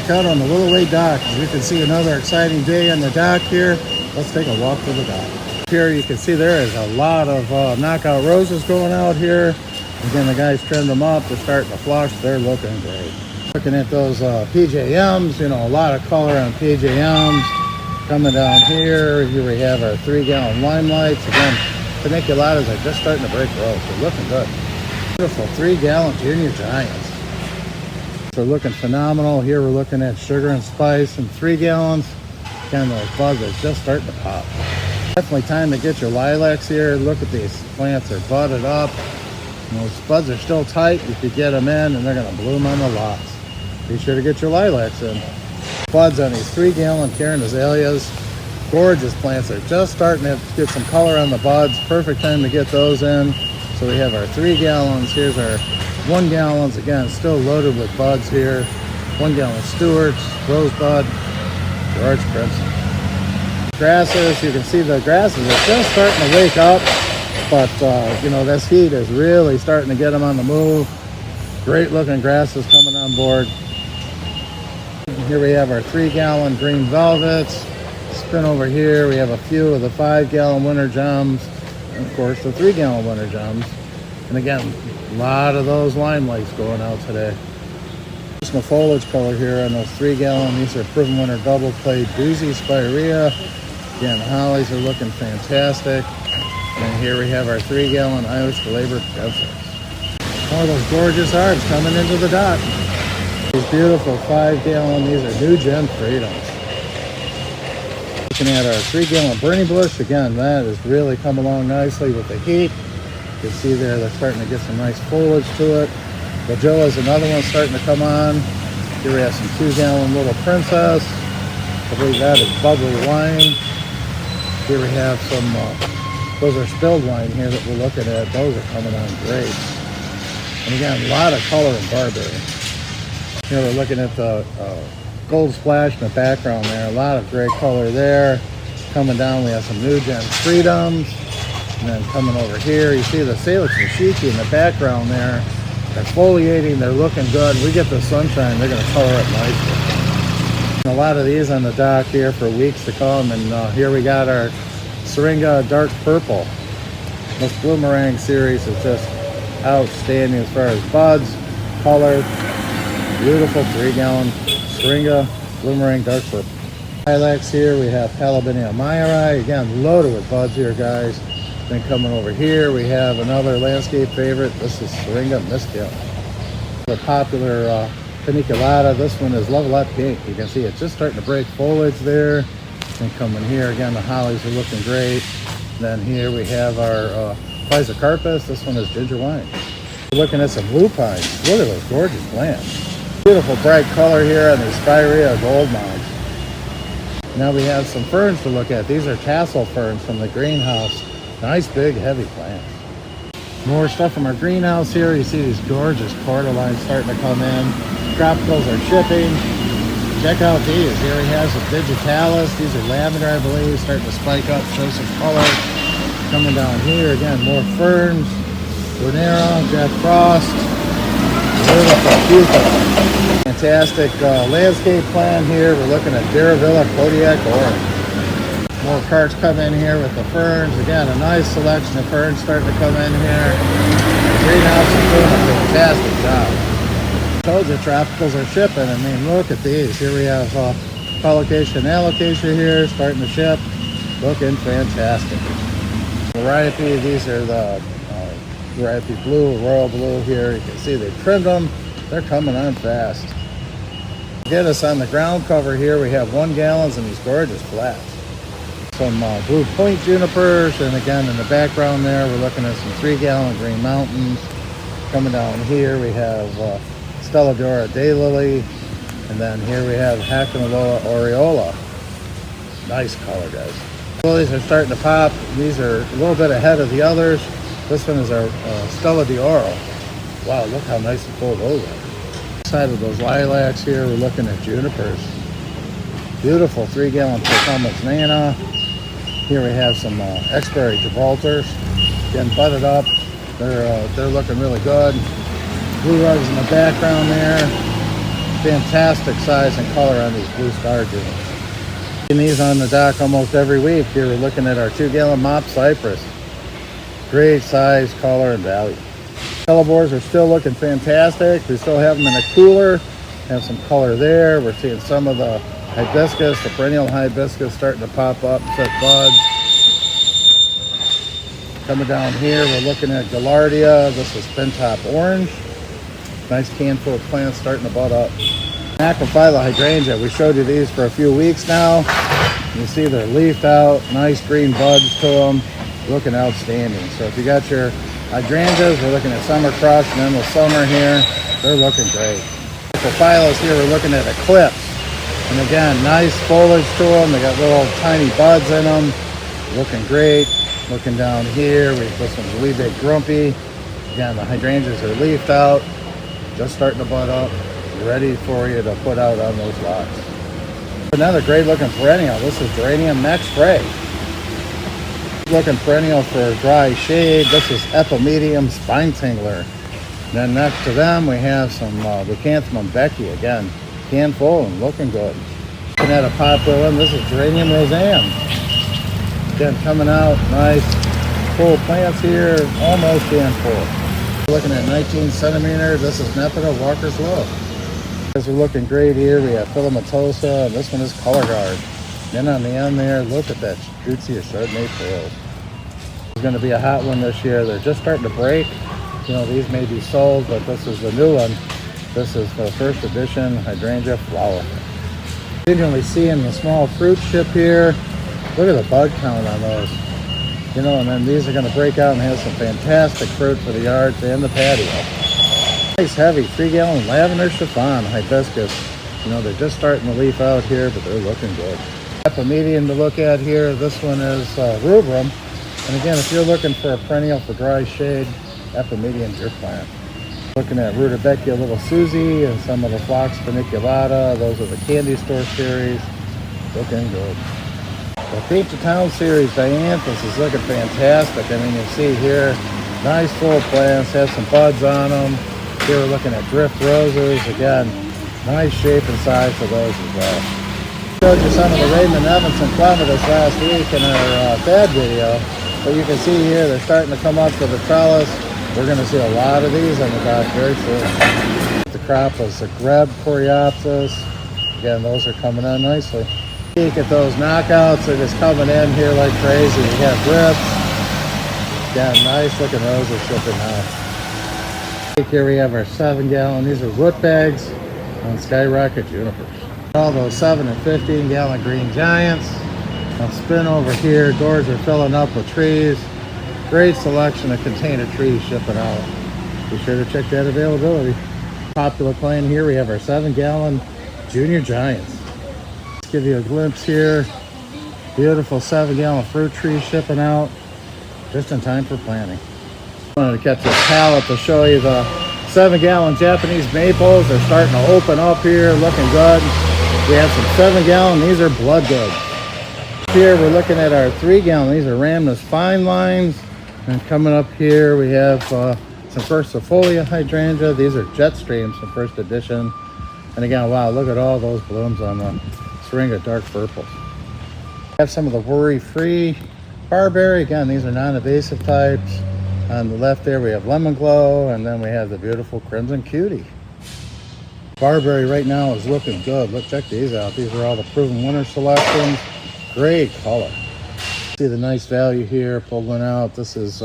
Out on the Willoway dock. As you can see, another exciting day on the dock here. Let's take a walk to the dock. Here you can see there is a lot of knockout roses going out here. Again, the guys trimmed them up. They're starting to flush. They're looking great. Looking at those PJMs, you know, a lot of color on PJMs. Coming down here, here we have our 3-gallon limelights. Again, paniculatas are just starting to break rose. They're looking good. Beautiful 3-gallon junior giants. They're looking phenomenal. Here we're looking at sugar and spice and 3 gallons. Again, those buds are just starting to pop. Definitely time to get your lilacs here. Look at these plants, they're budded up. And those buds are still tight. You could get them in and they're gonna bloom on the lots. Be sure to get your lilacs in. Buds on these 3-gallon Karen azaleas. Gorgeous plants. They're just starting to get some color on the buds. Perfect time to get those in. So we have our 3 gallons. Here's our 1 gallons, again, still loaded with buds here. 1 gallon Stewart's, Rosebud, George Crimson. Grasses, you can see the grasses are just starting to wake up, but you know, this heat is really starting to get them on the move. Great looking grasses coming on board. Here we have our 3-gallon green velvets. Spin over here, we have a few of the 5-gallon winter gems, and of course the 3-gallon winter gems. And again, a lot of those limelights going out today. Just my foliage color here on those 3-gallon. These are Proven Winter Double Plate Doozy Spirea. Again, hollies are looking fantastic. And here we have our 3-gallon Irish Labor Pencils. More of those gorgeous herbs coming into the dock. These beautiful 5-gallon, these are New Gen Freedoms. Looking at our 3-gallon Burning Bush. Again, that is really come along nicely with the heat. You can see there, they're starting to get some nice foliage to it. The Joe is another one starting to come on. Here we have some 2-gallon Little Princess. I believe that is bubbly wine. Here we have some, those are spilled wine here that we're looking at. Those are coming on great. And again, a lot of color in barberry. Here we're looking at the gold splash in the background there. A lot of great color there. Coming down, we have some New Gen Freedoms. And then coming over here, you see the Salix Nishiki in the background there. They're foliating, they're looking good. We get the sunshine, they're going to color it nicely. A lot of these on the dock here for weeks to come. And here we got our Syringa Dark Purple. This Bloomerang series is just outstanding as far as buds, color. Beautiful 3-gallon Syringa Bloomerang Dark Purple. Lilacs here, we have Palabinia Myri. Again, loaded with buds here, guys. Then coming over here, we have another landscape favorite. This is Syringa Mistil. The popular paniculata. This one is Level Up Pink. You can see it's just starting to break foliage there. And coming here, again, the hollies are looking great. Then here we have our Physocarpus. This one is Ginger Wine. We're looking at some lupines. Look at those gorgeous plants. Beautiful bright color here on these Spirea gold mounds. Now we have some ferns to look at. These are tassel ferns from the greenhouse. Nice big heavy plants. More stuff from our greenhouse here. You see these gorgeous cordylines starting to come in. Tropicals are shipping. Check out these. Here we have some digitalis. These are lavender, I believe, starting to spike up, show some color. Coming down here again, more ferns. Guarnera, Jack Frost. Beautiful Cuca. Fantastic landscape plan here. We're looking at Daravilla Kodiak Orange. More carts come in here with the ferns. Again, a nice selection of ferns starting to come in here. The greenhouse is doing a fantastic job. Told you tropicals are shipping. I mean, look at these. Here we have collocation and alocasia here starting to ship. Looking fantastic. Variety, these are the variety blue, royal blue here. You can see they trimmed them. They're coming on fast. Get us on the ground cover here. We have 1 gallons and these gorgeous flats. Some Blue Point junipers, and again in the background there we're looking at some 3-gallon Green Mountains. Coming down here we have Stelladora Daylily, and then here we have Hacanaloa Aureola. Nice color, guys. Lilies are starting to pop. These are a little bit ahead of the others. This one is our Stella d'Oro. Wow, look how nice and full those are. Side of those lilacs here, we're looking at junipers. Beautiful 3-gallon Percummins Nana. Here we have some Exberry Gibraltars, getting budded up. They're looking really good. Blue rugs in the background there. fantastic size and color on these blue star juniors. Seeing these on the dock almost every week. Here we're looking at our 2-gallon mop cypress. Great size, color, and value. Hellebores are still looking fantastic. We still have them in a cooler. Have some color there. We're seeing some of the hibiscus, the perennial hibiscus starting to pop up, set buds. Coming down here, we're looking at Gaillardia. This is pin top orange. Nice handful of plants starting to bud up. Macrophylla hydrangea. We showed you these for a few weeks now. You see they're leafed out, nice green buds to them. Looking outstanding. So if you got your hydrangeas, we're looking at summer crush and then the summer here. They're looking great. Macrophyllus here, we're looking at eclipse. And again, nice foliage to them. They got little tiny buds in them. Looking great. Looking down here, this one's a wee bit grumpy. Again, the hydrangeas are leafed out, just starting to bud up, ready for you to put out on those lots. Another great looking perennial. This is Geranium Neck Spray. Looking perennial for dry shade. This is Epimedium Spine Tingler. Then next to them, we have some Leucanthemum Becky. Again, can full and looking good. Looking at a popular one, this is Geranium Roseanne. Again, coming out nice full plants here, almost can full. We're looking at 19 centimeters. This is Nepeta Walker's Love. As we're looking great here, we have Filamatosa, and this one is Color Guard. Then on the end there, look at that Jutsia Chardonnay pearls. It's going to be a hot one this year. They're just starting to break. You know, these may be sold, but this is the new one. This is the first edition hydrangea flower. Continually seeing the small fruit ship here. Look at the bud count on those. You know, and then these are going to break out and have some fantastic fruit for the yards and the patio. Nice heavy 3-gallon lavender chiffon hibiscus. You know, they're just starting to leaf out here, but they're looking good. Epimedium to look at here. This one is rubrum. And again, if you're looking for a perennial for dry shade, Epimedium's your plant. Looking at Rudbeckia Little Susie and some of the Phlox paniculata. Those are the candy store series. Looking good. The Beach to Town series Dianthus is looking fantastic. I mean, you see here, nice full plants, have some buds on them. Here we're looking at drift roses. Again, nice shape and size for those as well. Showed you some of the Raymond Evanson clematis last week in our bed video. But you can see here, they're starting to come up to the trellis. We're going to see a lot of these on the dock very soon. The crop was the Greb Coreopsis. Again, those are coming on nicely. Look at those knockouts. They're just coming in here like crazy. We got drips. Again, nice looking roses shipping out. Here we have our 7-gallon. These are root bags on Skyrocket Junipers. All those 7 and 15-gallon green giants. I'll spin over here. Doors are filling up with trees. Great selection of container trees shipping out. Be sure to check that availability. Popular plant here, we have our 7-gallon Junior Giants. Let's give you a glimpse here. Beautiful 7-gallon fruit tree shipping out just in time for planting. I wanted to catch this pallet to show you the 7-gallon Japanese maples. They're starting to open up here, looking good. We have some 7-gallon. These are blood good. Here we're looking at our 3-gallon. These are Rhamnus fine lines. And coming up here we have some Versifolia hydrangea. These are Jetstreams from first edition. And again, wow, look at all those blooms on the Syringa dark purples. We have some of the worry-free barberry. Again, these are non-invasive types. On the left there we have Lemon Glow, and then we have the beautiful Crimson Cutie. Barberry right now is looking good. Look, check these out. These are all the proven winter selections. Great color. See the nice value here, pulled one out. This is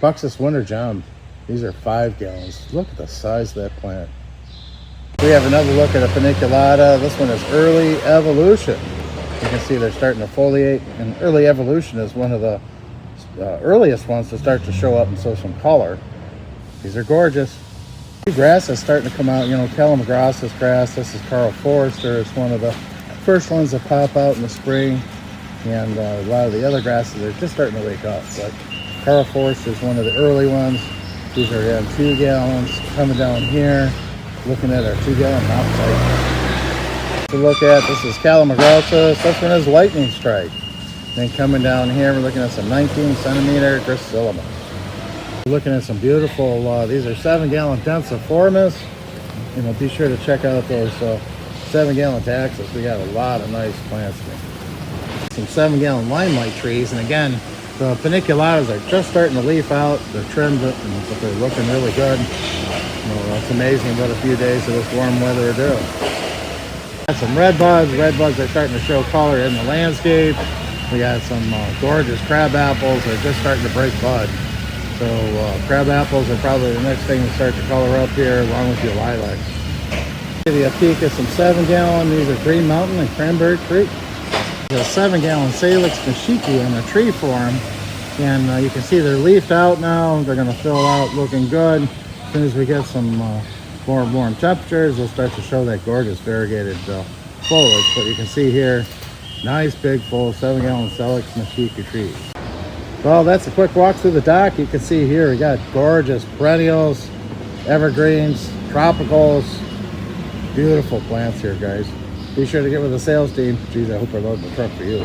Buxus Winter Gem. These are 5 gallons. Look at the size of that plant. We have another look at a paniculata. This one is Early Evolution. You can see they're starting to foliate, and Early Evolution is one of the earliest ones to start to show up and show some color. These are gorgeous. Grass is starting to come out. You know, Calamagrostis grass. This is Carl Forrester. It's one of the first ones that pop out in the spring. And a lot of the other grasses are just starting to wake up. But Carl Forrester is one of the early ones. These are in 2 gallons. Coming down here, looking at our 2-gallon mop type. To look at, this is Calamagrostis. This one is Lightning Strike. Then coming down here, we're looking at some 19 centimeter Gracillima. We're looking at some beautiful, these are 7-gallon Densiformis. You know, be sure to check out those 7-gallon taxus. We got a lot of nice plants here. Some 7-gallon limelight trees, and again, the paniculatas are just starting to leaf out. They're trimmed, but they're looking really good. You know, it's amazing what a few days of this warm weather will do. Got some red buds. Red buds are starting to show color in the landscape. We got some gorgeous crab apples. They're just starting to break bud. So crab apples are probably the next thing to start to color up here, along with your lilacs. Give you a peek at some 7-gallon. These are Green Mountain and Cranberry Creek. A 7-gallon Salix Nishiki in a tree form, and you can see they're leafed out now. They're going to fill out, looking good. As soon as we get some more warm temperatures, they'll start to show that gorgeous variegated foliage. But you can see here, nice big full 7-gallon Salix Nishiki trees. Well, that's a quick walk through the dock. You can see here we got gorgeous perennials, evergreens, tropicals, beautiful plants here, guys. Be sure to get with the sales team. Geez, I hope I load the truck for you.